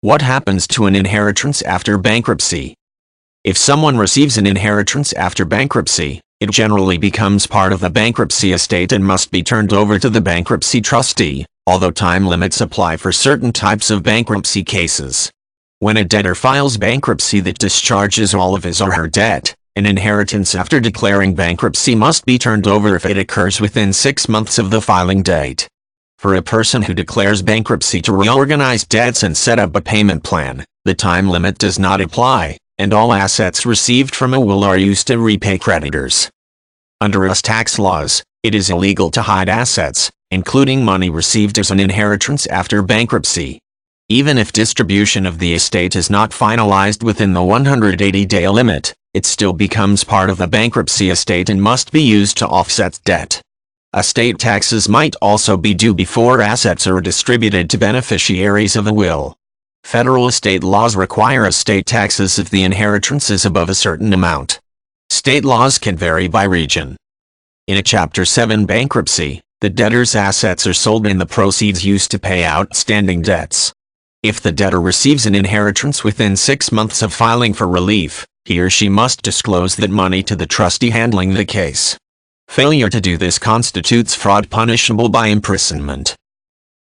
What happens to an inheritance after bankruptcy? If someone receives an inheritance after bankruptcy, it generally becomes part of the bankruptcy estate and must be turned over to the bankruptcy trustee, although time limits apply for certain types of bankruptcy cases. When a debtor files bankruptcy that discharges all of his or her debt, an inheritance after declaring bankruptcy must be turned over if it occurs within 6 months of the filing date. For a person who declares bankruptcy to reorganize debts and set up a payment plan, the time limit does not apply, and all assets received from a will are used to repay creditors. Under US tax laws, it is illegal to hide assets, including money received as an inheritance after bankruptcy. Even if distribution of the estate is not finalized within the 180-day limit, it still becomes part of the bankruptcy estate and must be used to offset debt. Estate taxes might also be due before assets are distributed to beneficiaries of the will. Federal estate laws require estate taxes if the inheritance is above a certain amount. State laws can vary by region. In a Chapter 7 bankruptcy, the debtor's assets are sold and the proceeds used to pay outstanding debts. If the debtor receives an inheritance within 6 months of filing for relief, he or she must disclose that money to the trustee handling the case. Failure to do this constitutes fraud punishable by imprisonment.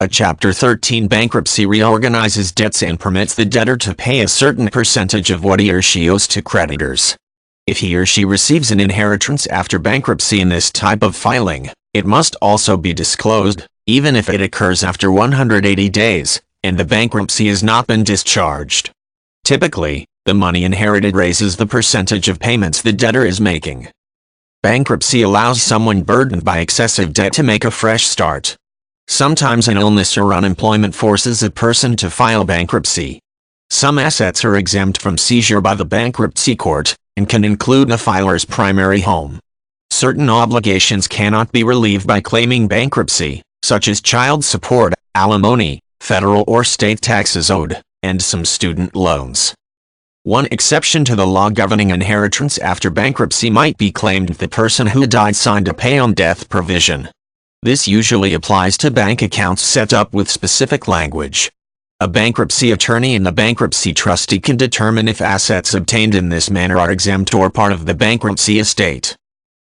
A Chapter 13 bankruptcy reorganizes debts and permits the debtor to pay a certain percentage of what he or she owes to creditors. If he or she receives an inheritance after bankruptcy in this type of filing, it must also be disclosed, even if it occurs after 180 days, and the bankruptcy has not been discharged. Typically, the money inherited raises the percentage of payments the debtor is making. Bankruptcy allows someone burdened by excessive debt to make a fresh start. Sometimes an illness or unemployment forces a person to file bankruptcy. Some assets are exempt from seizure by the bankruptcy court, and can include a filer's primary home. Certain obligations cannot be relieved by claiming bankruptcy, such as child support, alimony, federal or state taxes owed, and some student loans. One exception to the law governing inheritance after bankruptcy might be claimed if the person who died signed a pay-on-death provision. This usually applies to bank accounts set up with specific language. A bankruptcy attorney and the bankruptcy trustee can determine if assets obtained in this manner are exempt or part of the bankruptcy estate.